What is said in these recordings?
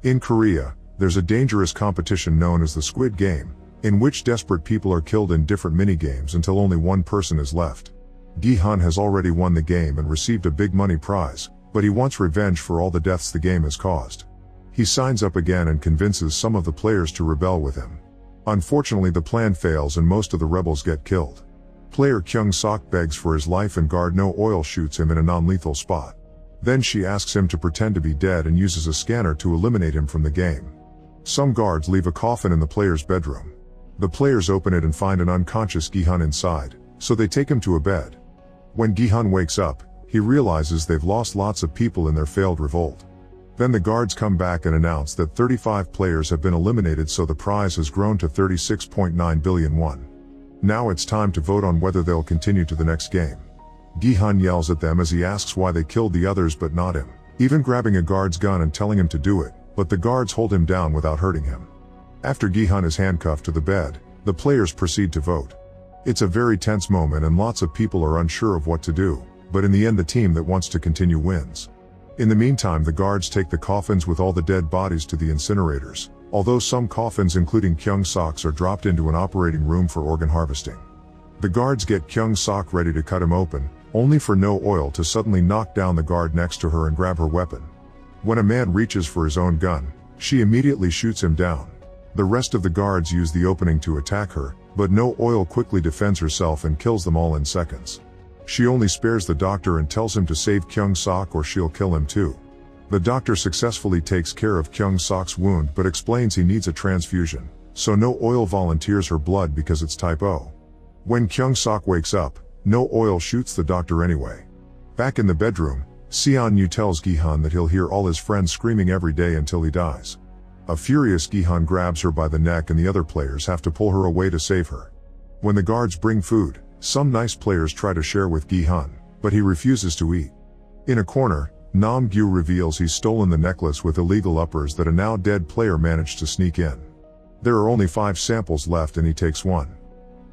In Korea, there's a dangerous competition known as the Squid Game, in which desperate people are killed in different mini-games until only one person is left. Gi-hun has already won the game and received a big money prize, but he wants revenge for all the deaths the game has caused. He signs up again and convinces some of the players to rebel with him. Unfortunately, the plan fails and most of the rebels get killed. Player Kyung-sok begs for his life and guard No Oil shoots him in a non-lethal spot. Then she asks him to pretend to be dead and uses a scanner to eliminate him from the game. Some guards leave a coffin in the player's bedroom. The players open it and find an unconscious Gi-hun inside, so they take him to a bed. When Gi-hun wakes up, he realizes they've lost lots of people in their failed revolt. Then the guards come back and announce that 35 players have been eliminated, so the prize has grown to 36.9 billion won. Now it's time to vote on whether they'll continue to the next game. Gi-hun yells at them as he asks why they killed the others but not him, even grabbing a guard's gun and telling him to do it, but the guards hold him down without hurting him. After Gi-hun is handcuffed to the bed, the players proceed to vote. It's a very tense moment and lots of people are unsure of what to do, but in the end the team that wants to continue wins. In the meantime, the guards take the coffins with all the dead bodies to the incinerators, although some coffins including Kyung-sok's are dropped into an operating room for organ harvesting. The guards get Kyung-sok ready to cut him open, only for No Oil to suddenly knock down the guard next to her and grab her weapon. When a man reaches for his own gun, she immediately shoots him down. The rest of the guards use the opening to attack her, but No Oil quickly defends herself and kills them all in seconds. She only spares the doctor and tells him to save Kyung-sok or she'll kill him too. The doctor successfully takes care of Kyung-sok's wound but explains he needs a transfusion, so No Oil volunteers her blood because it's type O. When Kyung-sok wakes up, No Oil shoots the doctor anyway. Back in the bedroom, Seon-yu tells Gi-hun that he'll hear all his friends screaming every day until he dies. A furious Gi-hun grabs her by the neck and the other players have to pull her away to save her. When the guards bring food, some nice players try to share with Gi-hun, but he refuses to eat. In a corner, Nam-gyu reveals he's stolen the necklace with illegal uppers that a now dead player managed to sneak in. There are only 5 samples left and he takes one.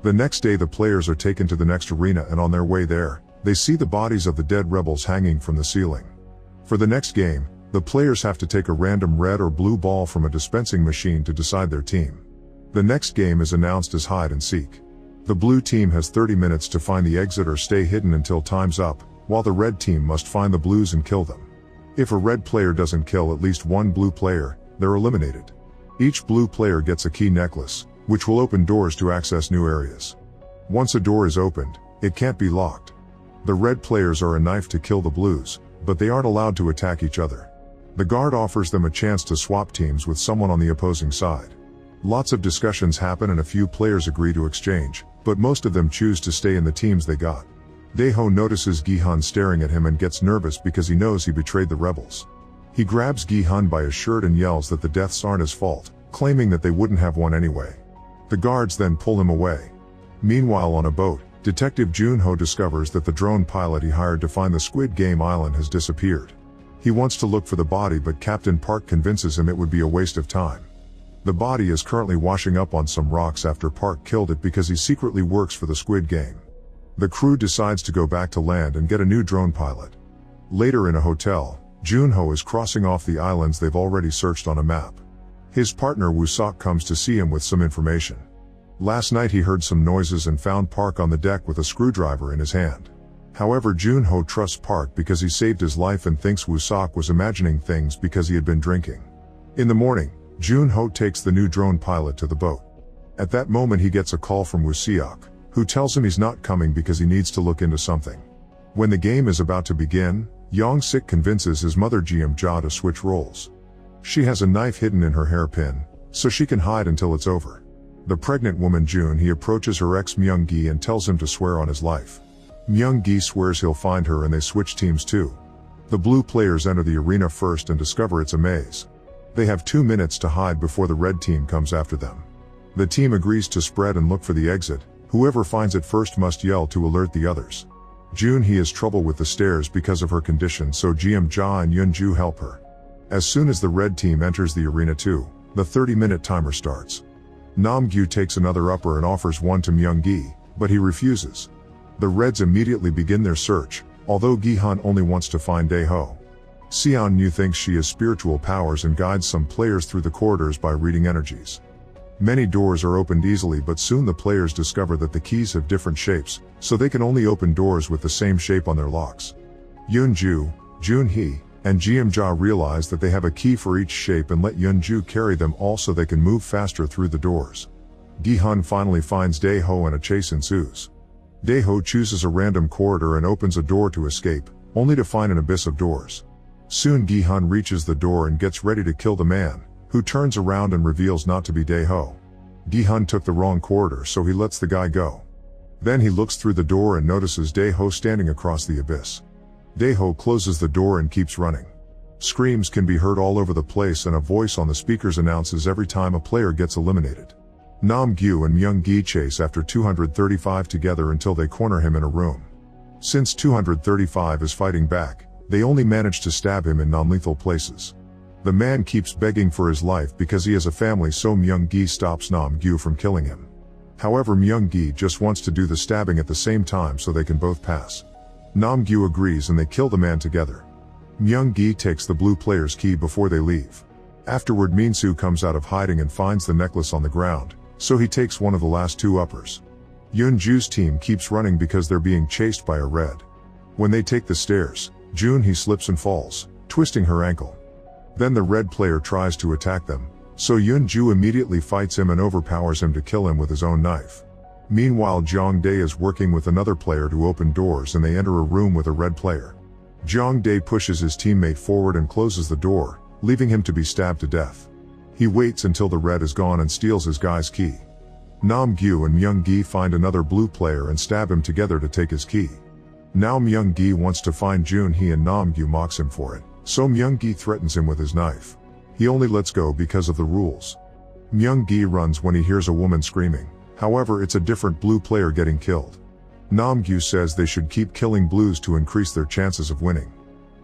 The next day the players are taken to the next arena and on their way there, they see the bodies of the dead rebels hanging from the ceiling. For the next game, the players have to take a random red or blue ball from a dispensing machine to decide their team. The next game is announced as hide and seek. The blue team has 30 minutes to find the exit or stay hidden until time's up, while the red team must find the blues and kill them. If a red player doesn't kill at least one blue player, they're eliminated. Each blue player gets a key necklace, which will open doors to access new areas. Once a door is opened, it can't be locked. The red players are a knife to kill the blues, but they aren't allowed to attack each other. The guard offers them a chance to swap teams with someone on the opposing side. Lots of discussions happen and a few players agree to exchange, but most of them choose to stay in the teams they got. Dae-ho notices Gi-hun staring at him and gets nervous because he knows he betrayed the rebels. He grabs Gi-hun by his shirt and yells that the deaths aren't his fault, claiming that they wouldn't have won anyway. The guards then pull him away. Meanwhile, on a boat, Detective Jun-ho discovers that the drone pilot he hired to find the Squid Game island has disappeared. He wants to look for the body, but Captain Park convinces him it would be a waste of time. The body is currently washing up on some rocks after Park killed it because he secretly works for the Squid Game. The crew decides to go back to land and get a new drone pilot. Later in a hotel, Jun-ho is crossing off the islands they've already searched on a map. His partner Woo-sok comes to see him with some information. Last night he heard some noises and found Park on the deck with a screwdriver in his hand. However, Jun-ho trusts Park because he saved his life and thinks Woo-sok was imagining things because he had been drinking. In the morning, Jun-ho takes the new drone pilot to the boat. At that moment he gets a call from Woo-seok, who tells him he's not coming because he needs to look into something. When the game is about to begin, Yong-sik convinces his mother Jeom-ja to switch roles. She has a knife hidden in her hairpin, so she can hide until it's over. The pregnant woman Jun-hee approaches her ex Myung-gi and tells him to swear on his life. Myung-gi swears he'll find her and they switch teams too. The blue players enter the arena first and discover it's a maze. They have 2 minutes to hide before the red team comes after them. The team agrees to spread and look for the exit. Whoever finds it first must yell to alert the others. Jun-hee has trouble with the stairs because of her condition, so Jeom-ja and Yeon-ju help her. As soon as the red team enters the arena too, the 30-minute timer starts. Nam-gyu takes another upper and offers one to Myung-gi, but he refuses. The Reds immediately begin their search, although Gi-hun only wants to find Dae-ho. Xian Yu thinks she has spiritual powers and guides some players through the corridors by reading energies. Many doors are opened easily, but soon the players discover that the keys have different shapes, so they can only open doors with the same shape on their locks. Yunju, Junhee, and Jiamjia realize that they have a key for each shape and let Yunju carry them all so they can move faster through the doors. Gihun finally finds Daeho and a chase ensues. Daeho chooses a random corridor and opens a door to escape, only to find an abyss of doors. Soon Gihun reaches the door and gets ready to kill the man, who turns around and reveals not to be Daeho. Gihun took the wrong corridor, so he lets the guy go. Then he looks through the door and notices Daeho standing across the abyss. Daeho closes the door and keeps running. Screams can be heard all over the place and a voice on the speakers announces every time a player gets eliminated. Nam-gyu and Myung-gi chase after 235 together until they corner him in a room. Since 235 is fighting back, they only manage to stab him in non-lethal places. The man keeps begging for his life because he has a family, so Myung-gi stops Nam-gyu from killing him. However, Myung-gi just wants to do the stabbing at the same time so they can both pass. Nam-gyu agrees and they kill the man together. Myung-gi takes the blue player's key before they leave. Afterward, Minsu comes out of hiding and finds the necklace on the ground, so he takes one of the last two uppers. Yunju's team keeps running because they're being chased by a red. When they take the stairs, Junhee slips and falls, twisting her ankle. Then the red player tries to attack them, so Yunju immediately fights him and overpowers him to kill him with his own knife. Meanwhile, Zhongdae is working with another player to open doors and they enter a room with a red player. Zhongdae pushes his teammate forward and closes the door, leaving him to be stabbed to death. He waits until the red is gone and steals his guy's key. Nam-gyu and Myung-gi find another blue player and stab him together to take his key. Now Myung-gi wants to find Junhee and Nam-gyu mocks him for it, so Myung-gi threatens him with his knife. He only lets go because of the rules. Myung-gi runs when he hears a woman screaming. However, it's a different blue player getting killed. Nam-gyu says they should keep killing blues to increase their chances of winning.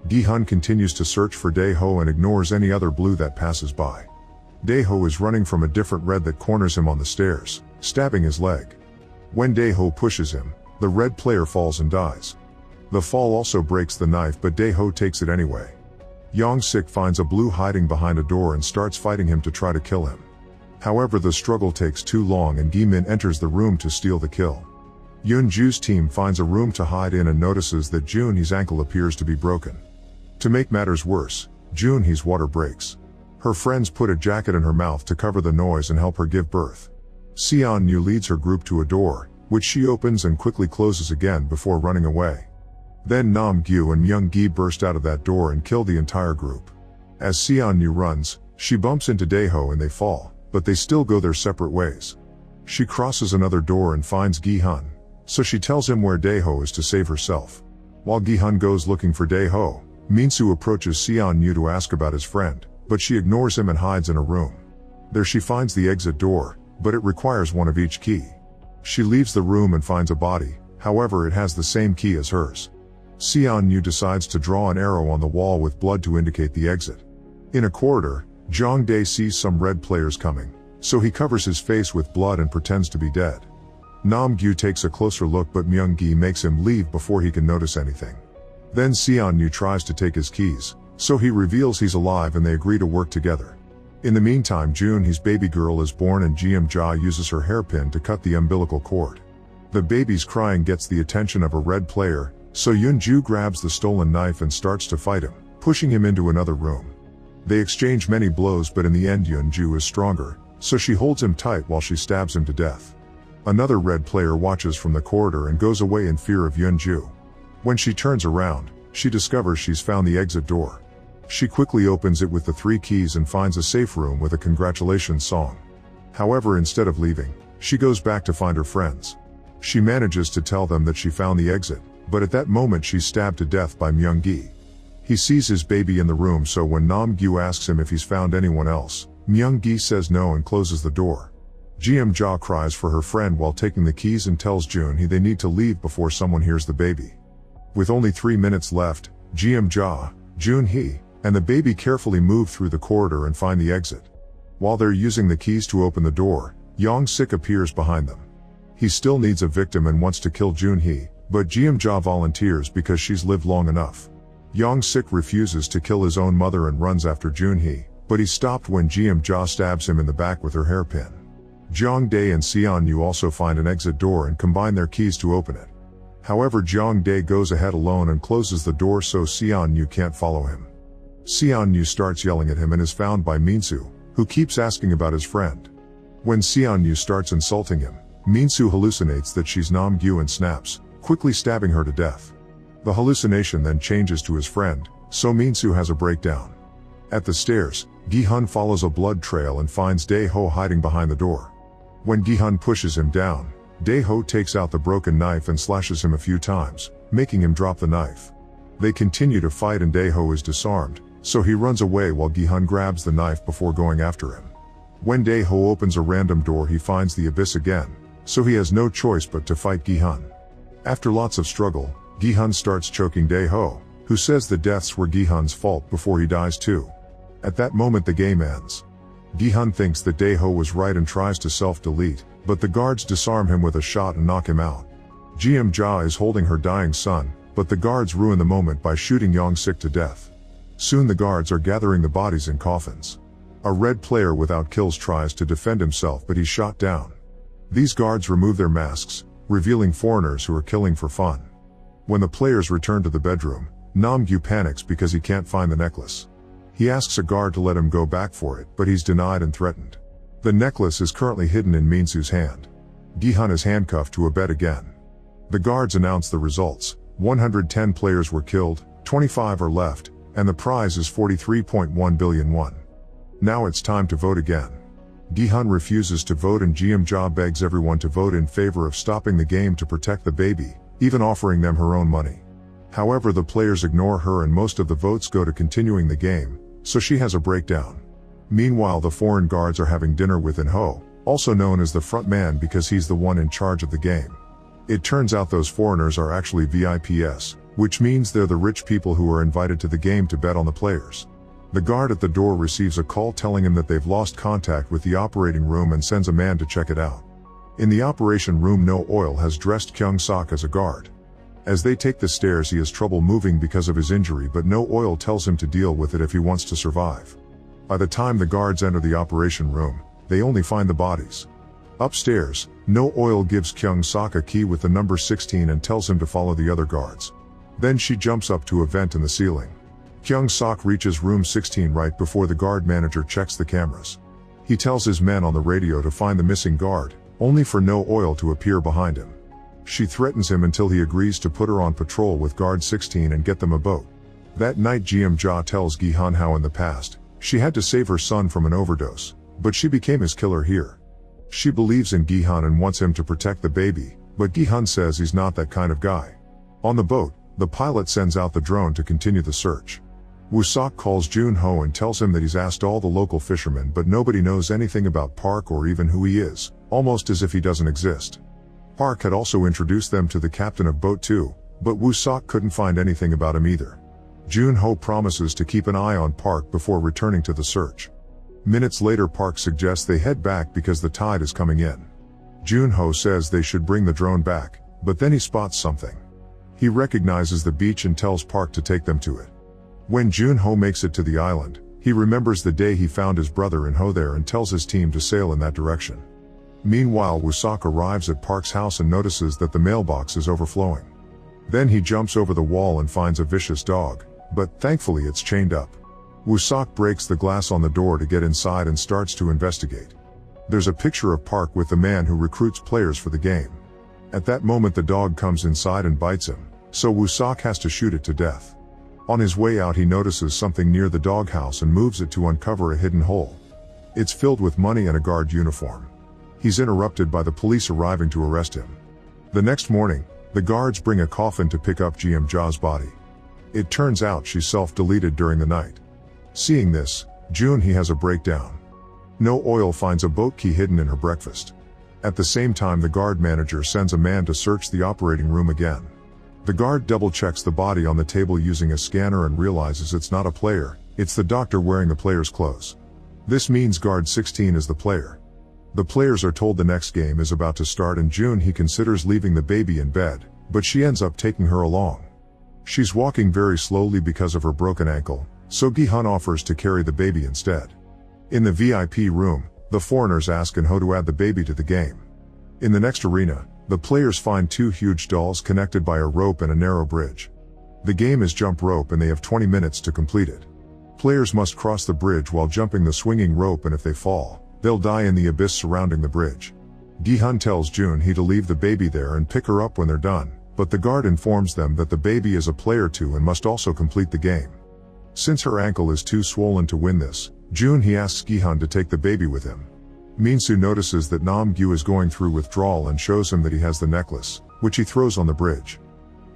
Gihun continues to search for Daeho and ignores any other blue that passes by. Daeho is running from a different red that corners him on the stairs, stabbing his leg. When Daeho pushes him, the red player falls and dies. The fall also breaks the knife, but Daeho takes it anyway. Young-sik finds a blue hiding behind a door and starts fighting him to try to kill him. However, the struggle takes too long and Gi-min enters the room to steal the kill. Yunju's team finds a room to hide in and notices that Junhee's ankle appears to be broken. To make matters worse, Junhee's water breaks. Her friends put a jacket in her mouth to cover the noise and help her give birth. Xian Yu leads her group to a door, which she opens and quickly closes again before running away. Then Nam-gyu and Myung-gi burst out of that door and kill the entire group. As Xian Yu runs, she bumps into Daeho and they fall, but they still go their separate ways. She crosses another door and finds Gihun, so she tells him where Daeho is to save herself. While Gihun goes looking for Daeho, Minsu approaches Xian Yu to ask about his friend, but she ignores him and hides in a room. There she finds the exit door, but it requires one of each key. She leaves the room and finds a body, however it has the same key as hers. Xian Yu decides to draw an arrow on the wall with blood to indicate the exit. In a corridor, Zhongdae sees some red players coming, so he covers his face with blood and pretends to be dead. Nam-gyu takes a closer look, but Myung-gi makes him leave before he can notice anything. Then Xian Yu tries to take his keys, so he reveals he's alive and they agree to work together. In the meantime, Junhee's baby girl is born and Jiamjia uses her hairpin to cut the umbilical cord. The baby's crying gets the attention of a red player, so Yunju grabs the stolen knife and starts to fight him, pushing him into another room. They exchange many blows, but in the end Yunju is stronger, so she holds him tight while she stabs him to death. Another red player watches from the corridor and goes away in fear of Yunju. When she turns around, she discovers she's found the exit door. She quickly opens it with the 3 keys and finds a safe room with a congratulations song. However, instead of leaving, she goes back to find her friends. She manages to tell them that she found the exit, but at that moment she's stabbed to death by Myung-gi. He sees his baby in the room, so when Nam-gyu asks him if he's found anyone else, Myung-gi says no and closes the door. Jiamjia cries for her friend while taking the keys and tells Junhee they need to leave before someone hears the baby. With only 3 minutes left, Jiamjia, Junhee, and the baby carefully move through the corridor and find the exit. While they're using the keys to open the door, Young-sik appears behind them. He still needs a victim and wants to kill Junhee, but Jiamjia volunteers because she's lived long enough. Young-sik refuses to kill his own mother and runs after Junhee, but he's stopped when Jeom-ja stabs him in the back with her hairpin. Jeong-dae and Seon-yu also find an exit door and combine their keys to open it. However, Jeong-dae goes ahead alone and closes the door so Seon-yu can't follow him. Seon-yu starts yelling at him and is found by Min-soo, who keeps asking about his friend. When Seon-yu starts insulting him, Min-soo hallucinates that she's Nam-gyu and snaps, quickly stabbing her to death. The hallucination then changes to his friend, so Min-soo has a breakdown. At the stairs, Gi-hun follows a blood trail and finds Dae-ho hiding behind the door. When Gi-hun pushes him down, Dae-ho takes out the broken knife and slashes him a few times, making him drop the knife. They continue to fight and Dae-ho is disarmed, so he runs away while Gi-hun grabs the knife before going after him. When Dae-ho opens a random door, he finds the abyss again, so he has no choice but to fight Gi-hun. After lots of struggle, Gi-hun starts choking Dae-ho, who says the deaths were Gi-hun's fault before he dies too. At that moment the game ends. Gi-hun thinks that Dae-ho was right and tries to self-delete, but the guards disarm him with a shot and knock him out. Jeom-ja is holding her dying son, but the guards ruin the moment by shooting Young-sik to death. Soon the guards are gathering the bodies in coffins. A red player without kills tries to defend himself but he's shot down. These guards remove their masks, revealing foreigners who are killing for fun. When the players return to the bedroom, Nam-gyu panics because he can't find the necklace. He asks a guard to let him go back for it, but he's denied and threatened. The necklace is currently hidden in Min-soo's hand. Gi-hun is handcuffed to a bed again. The guards announce the results. 110 players were killed, 25 are left, and the prize is 43.1 billion won. Now it's time to vote again. Gi-hun refuses to vote and Jeom-ja begs everyone to vote in favor of stopping the game to protect the baby, even offering them her own money. However, the players ignore her and most of the votes go to continuing the game, so she has a breakdown. Meanwhile, the foreign guards are having dinner with In-ho, also known as the front man because he's the one in charge of the game. It turns out those foreigners are actually VIPs, which means they're the rich people who are invited to the game to bet on the players. The guard at the door receives a call telling him that they've lost contact with the operating room and sends a man to check it out. In the operation room, No Oil has dressed Kyung-sok as a guard. As they take the stairs, he has trouble moving because of his injury, but No Oil tells him to deal with it if he wants to survive. By the time the guards enter the operation room, they only find the bodies. Upstairs, No Oil gives Kyung-sok a key with the number 16 and tells him to follow the other guards. Then she jumps up to a vent in the ceiling. Kyung-sok reaches room 16 right before the guard manager checks the cameras. He tells his men on the radio to find the missing guard, only for No Oil to appear behind him. She threatens him until he agrees to put her on patrol with guard 16 and get them a boat. That night, Jeom-ja tells Gi-hun how in the past, she had to save her son from an overdose, but she became his killer here. She believes in Gi-hun and wants him to protect the baby, but Gi-hun says he's not that kind of guy. On the boat, the pilot sends out the drone to continue the search. Woo-sok calls Jun-ho and tells him that he's asked all the local fishermen but nobody knows anything about Park or even who he is, almost as if he doesn't exist. Park had also introduced them to the captain of Boat 2, but Woo-sok couldn't find anything about him either. Jun-ho promises to keep an eye on Park before returning to the search. Minutes later, Park suggests they head back because the tide is coming in. Jun-ho says they should bring the drone back, but then he spots something. He recognizes the beach and tells Park to take them to it. When Jun-ho makes it to the island, he remembers the day he found his brother In-ho there and tells his team to sail in that direction. Meanwhile, Woo-sok arrives at Park's house and notices that the mailbox is overflowing. Then he jumps over the wall and finds a vicious dog, but thankfully it's chained up. Woo-sok breaks the glass on the door to get inside and starts to investigate. There's a picture of Park with the man who recruits players for the game. At that moment the dog comes inside and bites him, so Woo-sok has to shoot it to death. On his way out he notices something near the doghouse and moves it to uncover a hidden hole. It's filled with money and a guard uniform. He's interrupted by the police arriving to arrest him. The next morning, the guards bring a coffin to pick up Jeom-ja's body. It turns out she self-deleted during the night. Seeing this, Junhee has a breakdown. No Oil finds a boat key hidden in her breakfast. At the same time, the guard manager sends a man to search the operating room again. The guard double-checks the body on the table using a scanner and realizes it's not a player, it's the doctor wearing the player's clothes. This means guard 16 is the player. The players are told the next game is about to start and Junhee considers leaving the baby in bed, but she ends up taking her along. She's walking very slowly because of her broken ankle, so Gi-hun offers to carry the baby instead. In the VIP room, the foreigners ask In-ho to add the baby to the game. In the next arena, the players find two huge dolls connected by a rope and a narrow bridge. The game is jump rope and they have 20 minutes to complete it. Players must cross the bridge while jumping the swinging rope, and if they fall, they'll die in the abyss surrounding the bridge. Gi-hun tells Jun-hee to leave the baby there and pick her up when they're done, but the guard informs them that the baby is a player too and must also complete the game. Since her ankle is too swollen to win this, Jun-hee asks Gi-hun to take the baby with him. Min-soo notices that Nam-gyu is going through withdrawal and shows him that he has the necklace, which he throws on the bridge.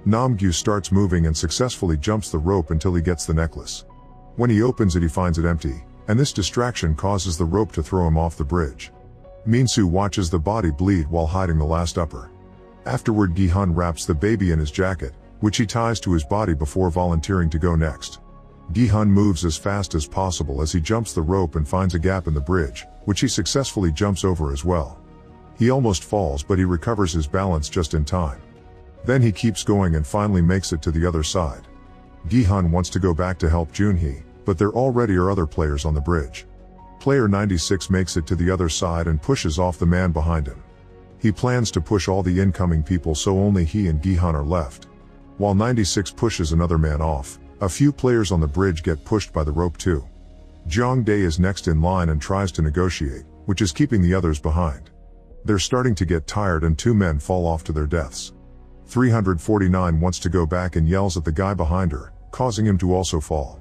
Nam-gyu starts moving and successfully jumps the rope until he gets the necklace. When he opens it, he finds it empty, and this distraction causes the rope to throw him off the bridge. Min-soo watches the body bleed while hiding the last upper. Afterward, Gi-hun wraps the baby in his jacket, which he ties to his body before volunteering to go next. Gi-hun moves as fast as possible as he jumps the rope and finds a gap in the bridge, which he successfully jumps over as well. He almost falls, but he recovers his balance just in time. Then he keeps going and finally makes it to the other side. Gi-hun wants to go back to help Jun-hee, but there already are other players on the bridge. Player 96 makes it to the other side and pushes off the man behind him. He plans to push all the incoming people so only he and Gi-hun are left. While 96 pushes another man off, a few players on the bridge get pushed by the rope too. Jong-dae is next in line and tries to negotiate, which is keeping the others behind. They're starting to get tired and two men fall off to their deaths. 349 wants to go back and yells at the guy behind her, causing him to also fall.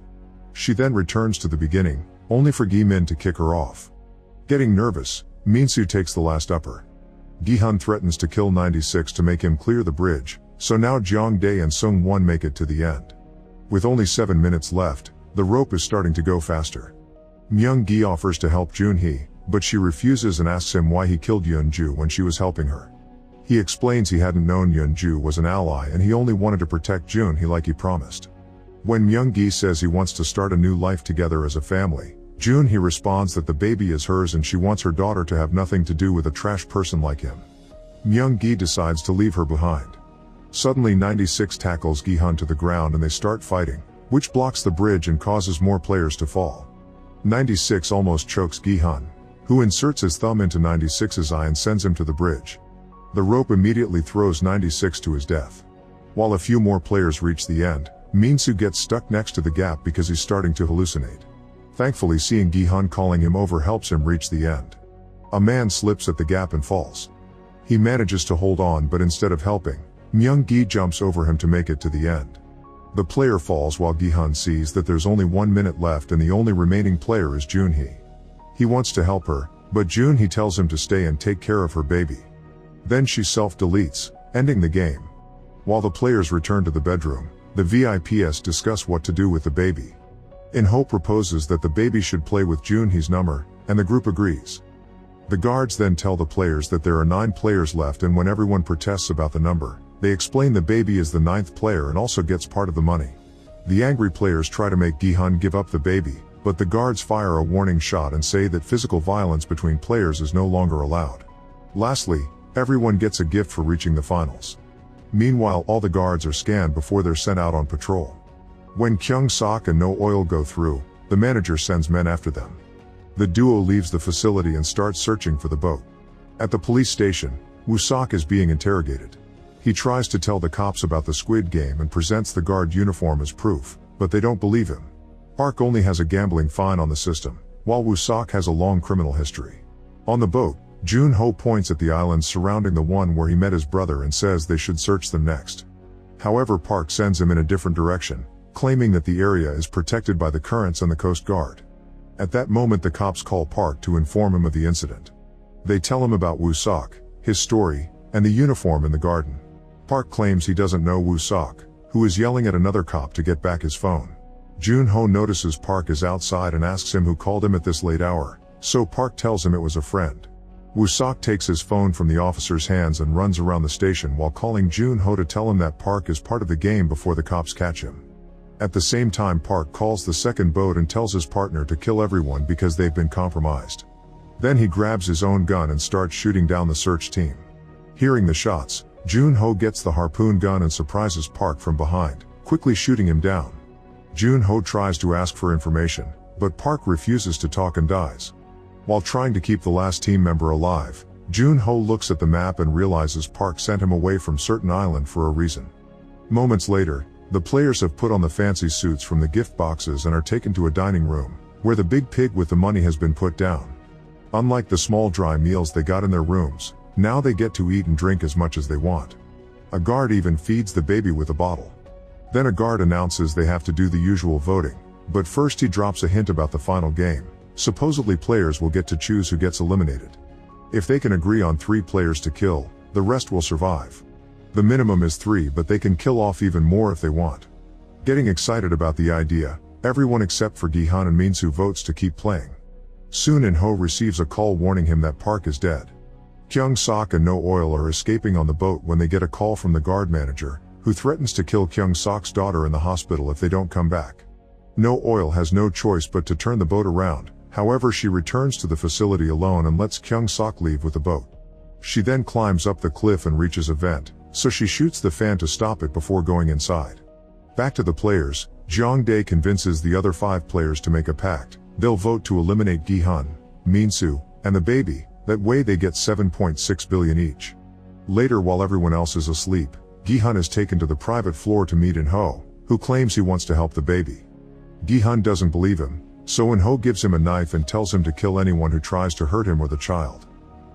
She then returns to the beginning, only for Gi-min to kick her off. Getting nervous, Min-soo takes the last upper. Gi-hun threatens to kill 96 to make him clear the bridge, so now Jong-dae and Sung-won make it to the end. With only 7 minutes left, the rope is starting to go faster. Myung-gi offers to help Jun-hee, but she refuses and asks him why he killed Yeon-ju when she was helping her. He explains he hadn't known Yeon-ju was an ally and he only wanted to protect Jun-hee like he promised. When Myung-gi says he wants to start a new life together as a family, Jun-hee responds that the baby is hers and she wants her daughter to have nothing to do with a trash person like him. Myung-gi decides to leave her behind. Suddenly 96 tackles Gi-hun to the ground and they start fighting, which blocks the bridge and causes more players to fall. 96 almost chokes Gi-hun, who inserts his thumb into 96's eye and sends him to the bridge. The rope immediately throws 96 to his death. While a few more players reach the end, Min-soo gets stuck next to the gap because he's starting to hallucinate. Thankfully, seeing Gi-hun calling him over helps him reach the end. A man slips at the gap and falls. He manages to hold on, but instead of helping, Myung-gi jumps over him to make it to the end. The player falls while Gi-hun sees that there's only 1 minute left and the only remaining player is Jun-hee. He wants to help her, but Jun-hee tells him to stay and take care of her baby. Then she self-deletes, ending the game. While the players return to the bedroom, the VIPs discuss what to do with the baby. In-ho proposes that the baby should play with Jun-hee's number, and the group agrees. The guards then tell the players that there are 9 players left, and when everyone protests about the number, they explain the baby is the 9th player and also gets part of the money. The angry players try to make Gi-hun give up the baby, but the guards fire a warning shot and say that physical violence between players is no longer allowed. Lastly, everyone gets a gift for reaching the finals. Meanwhile, all the guards are scanned before they're sent out on patrol. When Kyung-sok and No Oil go through, the manager sends men after them. The duo leaves the facility and starts searching for the boat. At the police station, Woo-sok is being interrogated. He tries to tell the cops about the Squid Game and presents the guard uniform as proof, but they don't believe him. Park only has a gambling fine on the system, while Woo-sok has a long criminal history. On the boat, Jun-ho points at the islands surrounding the one where he met his brother and says they should search them next. However, Park sends him in a different direction, claiming that the area is protected by the currents and the Coast Guard. At that moment, the cops call Park to inform him of the incident. They tell him about Woo-sok, his story, and the uniform in the garden. Park claims he doesn't know Woo-sok, who is yelling at another cop to get back his phone. Jun-ho notices Park is outside and asks him who called him at this late hour, so Park tells him it was a friend. Woo-sok takes his phone from the officer's hands and runs around the station while calling Jun-ho to tell him that Park is part of the game before the cops catch him. At the same time, Park calls the second boat and tells his partner to kill everyone because they've been compromised. Then he grabs his own gun and starts shooting down the search team. Hearing the shots, Jun-ho gets the harpoon gun and surprises Park from behind, quickly shooting him down. Jun-ho tries to ask for information, but Park refuses to talk and dies. While trying to keep the last team member alive, Jun-ho looks at the map and realizes Park sent him away from certain island for a reason. Moments later, the players have put on the fancy suits from the gift boxes and are taken to a dining room, where the big pig with the money has been put down. Unlike the small dry meals they got in their rooms, now they get to eat and drink as much as they want. A guard even feeds the baby with a bottle. Then a guard announces they have to do the usual voting, but first he drops a hint about the final game. Supposedly players will get to choose who gets eliminated. If they can agree on 3 players to kill, the rest will survive. The minimum is 3, but they can kill off even more if they want. Getting excited about the idea, everyone except for Gi-hun and Min-soo votes to keep playing. Soon In-ho receives a call warning him that Park is dead. Kyung-sok and No Oil are escaping on the boat when they get a call from the guard manager, who threatens to kill Kyung-sok's daughter in the hospital if they don't come back. No Oil has no choice but to turn the boat around. However, she returns to the facility alone and lets Kyung-sok leave with the boat. She then climbs up the cliff and reaches a vent, so she shoots the fan to stop it before going inside. Back to the players, Jeong-dae convinces the other 5 players to make a pact. They'll vote to eliminate Gi-hun, Min-soo, and the baby. That way they get 7.6 billion each. Later, while everyone else is asleep, Gi-hun is taken to the private floor to meet In-ho, who claims he wants to help the baby. Gi-hun doesn't believe him, so In-ho gives him a knife and tells him to kill anyone who tries to hurt him or the child.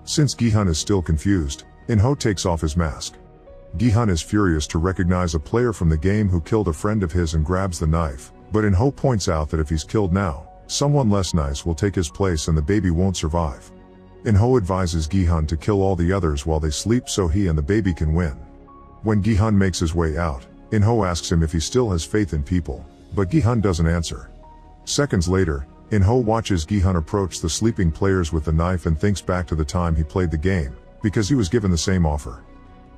Since Gi-hun is still confused, In-ho takes off his mask. Gi-hun is furious to recognize a player from the game who killed a friend of his and grabs the knife, but In-ho points out that if he's killed now, someone less nice will take his place and the baby won't survive. In-ho advises Gi-hun to kill all the others while they sleep so he and the baby can win. When Gi-hun makes his way out, In-ho asks him if he still has faith in people, but Gi-hun doesn't answer. Seconds later, In-ho watches Gi-hun approach the sleeping players with the knife and thinks back to the time he played the game, because he was given the same offer.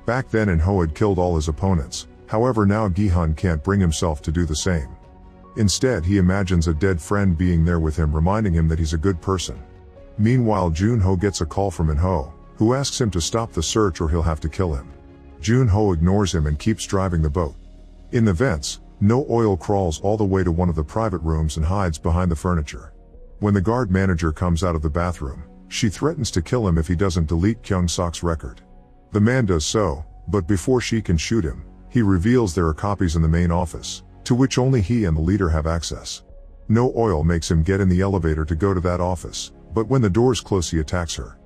Back then In-ho had killed all his opponents, however now Gi-hun can't bring himself to do the same. Instead, he imagines a dead friend being there with him, reminding him that he's a good person. Meanwhile, Jun-ho gets a call from In-ho, who asks him to stop the search or he'll have to kill him. Jun-ho ignores him and keeps driving the boat. In the vents, No Oil crawls all the way to one of the private rooms and hides behind the furniture. When the guard manager comes out of the bathroom, she threatens to kill him if he doesn't delete Kyung-sok's record. The man does so, but before she can shoot him, he reveals there are copies in the main office, to which only he and the leader have access. No Oil makes him get in the elevator to go to that office, but when the doors close he attacks her.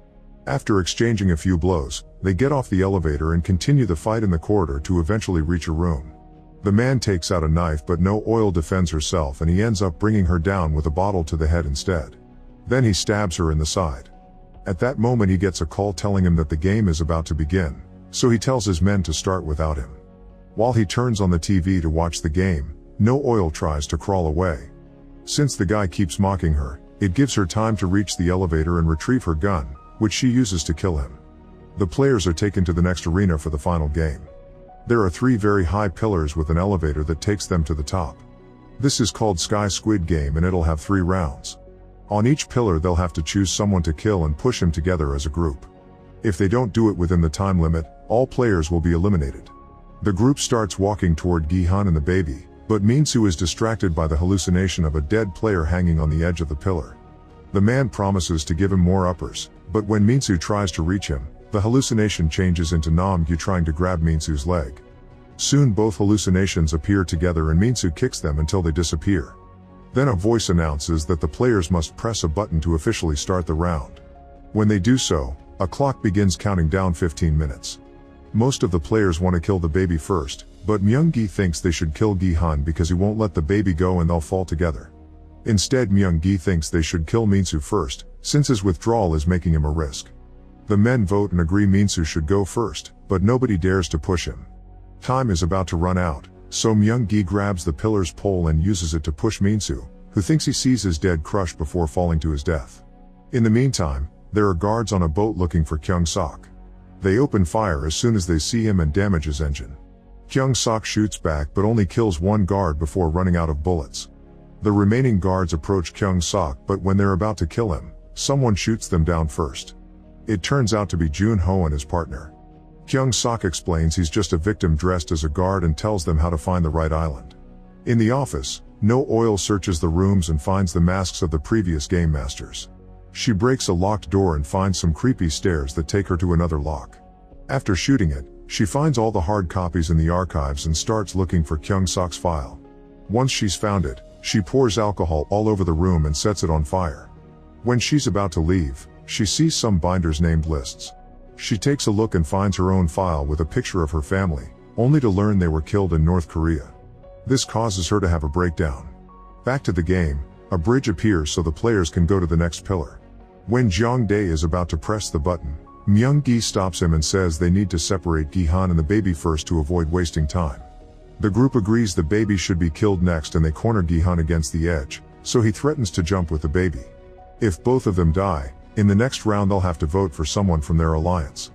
After exchanging a few blows, they get off the elevator and continue the fight in the corridor to eventually reach a room. The man takes out a knife but No Oil defends herself and he ends up bringing her down with a bottle to the head instead. Then he stabs her in the side. At that moment he gets a call telling him that the game is about to begin, so he tells his men to start without him. While he turns on the TV to watch the game, No Oil tries to crawl away. Since the guy keeps mocking her, it gives her time to reach the elevator and retrieve her gun, which she uses to kill him. The players are taken to the next arena for the final game. There are 3 very high pillars with an elevator that takes them to the top. This is called Squid Game and it'll have 3 rounds. On each pillar they'll have to choose someone to kill and push him together as a group. If they don't do it within the time limit, all players will be eliminated. The group starts walking toward Gi-hun and the baby, but Min-soo is distracted by the hallucination of a dead player hanging on the edge of the pillar. The man promises to give him more uppers, but when Min-soo tries to reach him, the hallucination changes into Nam-gyu trying to grab Min-soo's leg. Soon both hallucinations appear together and Min-soo kicks them until they disappear. Then a voice announces that the players must press a button to officially start the round. When they do so, a clock begins counting down 15 minutes. Most of the players want to kill the baby first, but Myung-gi thinks they should kill Gi-hun because he won't let the baby go and they'll fall together. Instead, Myung-gi thinks they should kill Min-soo first, since his withdrawal is making him a risk. The men vote and agree Min-soo should go first, but nobody dares to push him. Time is about to run out, so Myung-gi grabs the pillar's pole and uses it to push Min-soo, who thinks he sees his dead crush before falling to his death. In the meantime, there are guards on a boat looking for Kyung-sok. They open fire as soon as they see him and damage his engine. Kyung-sok shoots back but only kills one guard before running out of bullets. The remaining guards approach Kyung-sok, but when they're about to kill him, someone shoots them down first. It turns out to be Jun-ho and his partner. Kyung-sok explains he's just a victim dressed as a guard and tells them how to find the right island. In the office, No Oil searches the rooms and finds the masks of the previous game masters. She breaks a locked door and finds some creepy stairs that take her to another lock. After shooting it, she finds all the hard copies in the archives and starts looking for Kyung-sok's file. Once she's found it, she pours alcohol all over the room and sets it on fire. When she's about to leave, she sees some binders named lists. She takes a look and finds her own file with a picture of her family, only to learn they were killed in North Korea. This causes her to have a breakdown. Back to the game, a bridge appears so the players can go to the next pillar. When Jeong-dae is about to press the button, Myung-gi stops him and says they need to separate Gi-han and the baby first to avoid wasting time. The group agrees the baby should be killed next and they corner Gi-han against the edge, so he threatens to jump with the baby. If both of them die, in the next round they'll have to vote for someone from their alliance.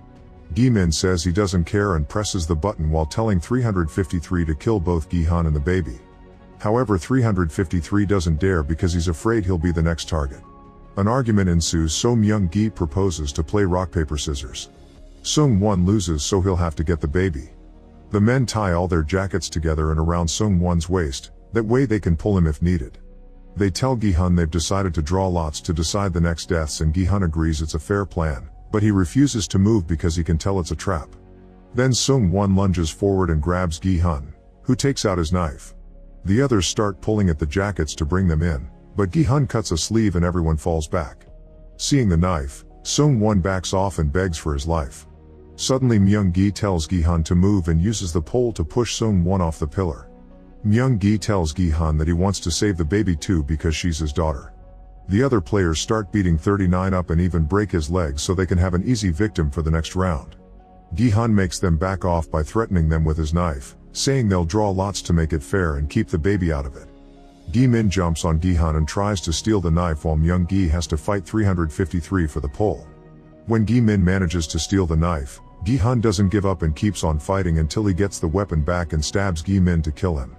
Gi-min says he doesn't care and presses the button while telling 353 to kill both Gi-han and the baby. However, 353 doesn't dare because he's afraid he'll be the next target. An argument ensues, so Myung-gi proposes to play rock paper scissors. Sung-won loses, so he'll have to get the baby. The men tie all their jackets together and around Sung-won's waist, that way they can pull him if needed. They tell Gi-hun they've decided to draw lots to decide the next deaths and Gi-hun agrees it's a fair plan, but he refuses to move because he can tell it's a trap. Then Sung-won lunges forward and grabs Gi-hun, who takes out his knife. The others start pulling at the jackets to bring them in, but Gi-hun cuts a sleeve and everyone falls back. Seeing the knife, Sung-won backs off and begs for his life. Suddenly Myung-gi tells Gi-hun to move and uses the pole to push Sung-won off the pillar. Myung-gi tells Gi-hun that he wants to save the baby too because she's his daughter. The other players start beating 39 up and even break his legs so they can have an easy victim for the next round. Gi-hun makes them back off by threatening them with his knife, saying they'll draw lots to make it fair and keep the baby out of it. Gi-min jumps on Gi-hun and tries to steal the knife while Myung-gi has to fight 353 for the pole. When Gi-min manages to steal the knife, Gi-hun doesn't give up and keeps on fighting until he gets the weapon back and stabs Gi-min to kill him.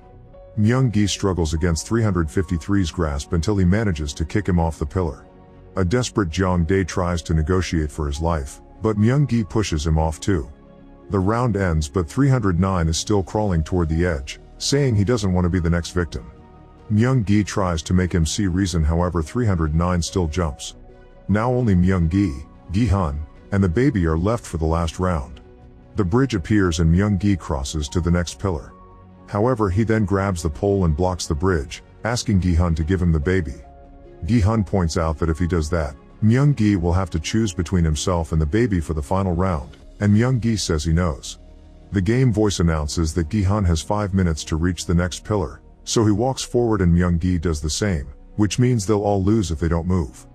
Myung-gi struggles against 353's grasp until he manages to kick him off the pillar. A desperate Jeong-dae tries to negotiate for his life, but Myung-gi pushes him off too. The round ends, but 309 is still crawling toward the edge, saying he doesn't want to be the next victim. Myung-gi tries to make him see reason, however 309 still jumps. Now only Myung-gi, Gi-hun, and the baby are left for the last round. The bridge appears and Myung-gi crosses to the next pillar. However, he then grabs the pole and blocks the bridge, asking Gi-hun to give him the baby. Gi-hun points out that if he does that, Myung-gi will have to choose between himself and the baby for the final round, and Myung-gi says he knows. The game voice announces that Gi-hun has 5 minutes to reach the next pillar, so he walks forward and Myung-gi does the same, which means they'll all lose if they don't move.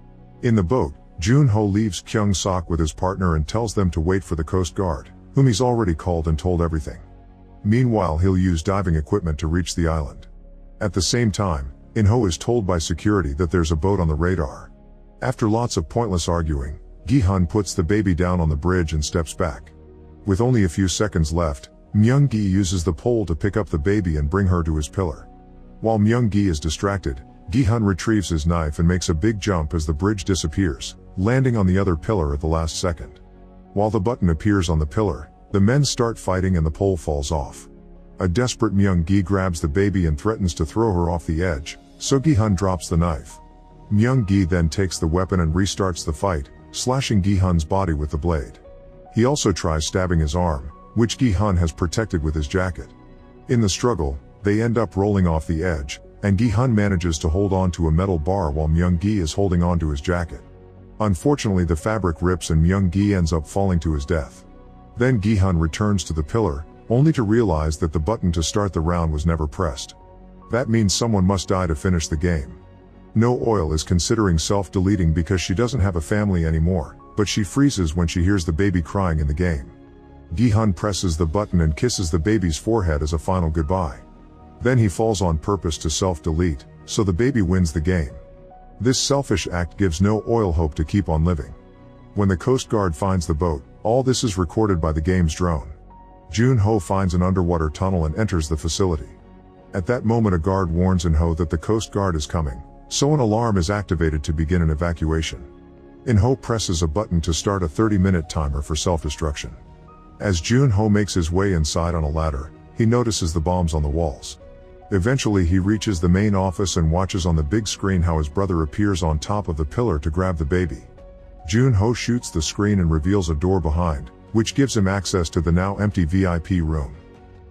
In the boat, Jun-ho leaves Kyung-sok with his partner and tells them to wait for the Coast Guard, whom he's already called and told everything. Meanwhile, he'll use diving equipment to reach the island. At the same time, In-ho is told by security that there's a boat on the radar. After lots of pointless arguing, Gi-hun puts the baby down on the bridge and steps back. With only a few seconds left, Myung-gi uses the pole to pick up the baby and bring her to his pillar. While Myung-gi is distracted, Gi-hun retrieves his knife and makes a big jump as the bridge disappears, landing on the other pillar at the last second. While the button appears on the pillar, the men start fighting and the pole falls off. A desperate Myung-gi grabs the baby and threatens to throw her off the edge, so Gi-hun drops the knife. Myung-gi then takes the weapon and restarts the fight, slashing Gi-hun's body with the blade. He also tries stabbing his arm, which Gi-hun has protected with his jacket. In the struggle, they end up rolling off the edge, and Gi-hun manages to hold on to a metal bar while Myung-gi is holding on to his jacket. Unfortunately, the fabric rips and Myung-gi ends up falling to his death. Then Gi-hun returns to the pillar, only to realize that the button to start the round was never pressed. That means someone must die to finish the game. No Oil is considering self-deleting because she doesn't have a family anymore, but she freezes when she hears the baby crying in the game. Gi-hun presses the button and kisses the baby's forehead as a final goodbye. Then he falls on purpose to self-delete, so the baby wins the game. This selfish act gives No Oil hope to keep on living. When the Coast Guard finds the boat, all this is recorded by the game's drone. Jun-ho finds an underwater tunnel and enters the facility. At that moment, a guard warns In-ho that the Coast Guard is coming, so an alarm is activated to begin an evacuation. In-ho presses a button to start a 30-minute timer for self-destruction. As Jun-ho makes his way inside on a ladder, he notices the bombs on the walls. Eventually he reaches the main office and watches on the big screen how his brother appears on top of the pillar to grab the baby. Jun-ho shoots the screen and reveals a door behind, which gives him access to the now empty VIP room.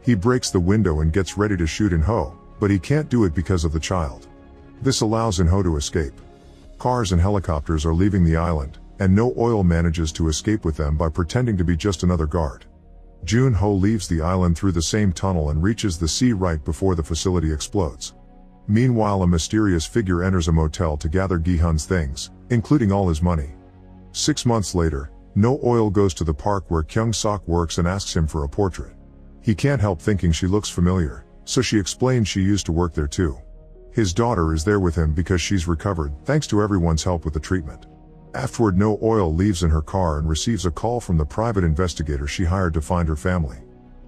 He breaks the window and gets ready to shoot In-ho, but he can't do it because of the child. This allows In-ho to escape. Cars and helicopters are leaving the island, and No Oil manages to escape with them by pretending to be just another guard. Jun-ho leaves the island through the same tunnel and reaches the sea right before the facility explodes. Meanwhile, a mysterious figure enters a motel to gather Gi-hun's things, including all his money. 6 months later, No Oil goes to the park where Kyung-sok works and asks him for a portrait. He can't help thinking she looks familiar, so she explains she used to work there too. His daughter is there with him because she's recovered, thanks to everyone's help with the treatment. Afterward, No Oil leaves in her car and receives a call from the private investigator she hired to find her family.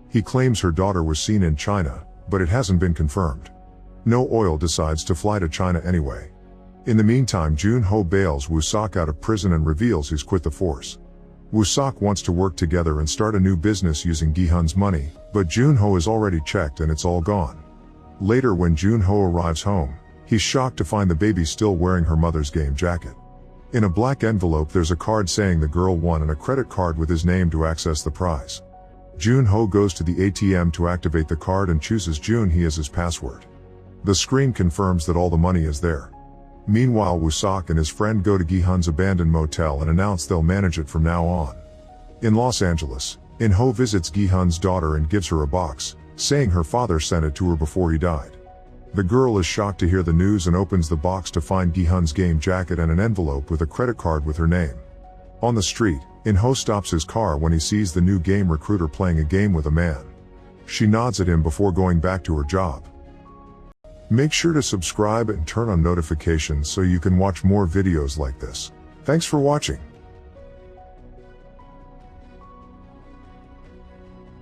He claims her daughter was seen in China, but it hasn't been confirmed. No Oil decides to fly to China anyway. In the meantime, Jun-ho bails Woo-sok out of prison and reveals he's quit the force. Woo-sok wants to work together and start a new business using Gi-hun's money, but Jun-ho is already checked and it's all gone. Later, when Jun-ho arrives home, he's shocked to find the baby still wearing her mother's game jacket. In a black envelope there's a card saying the girl won and a credit card with his name to access the prize. Jun-ho goes to the ATM to activate the card and chooses Jun-hee as his password. The screen confirms that all the money is there. Meanwhile, Woo-sok and his friend go to Gi-hun's abandoned motel and announce they'll manage it from now on. In Los Angeles, In-ho visits Gi-hun's daughter and gives her a box, saying her father sent it to her before he died. The girl is shocked to hear the news and opens the box to find Gi-hun's game jacket and an envelope with a credit card with her name. On the street, In-ho stops his car when he sees the new game recruiter playing a game with a man. She nods at him before going back to her job. Make sure to subscribe and turn on notifications so you can watch more videos like this. Thanks for watching.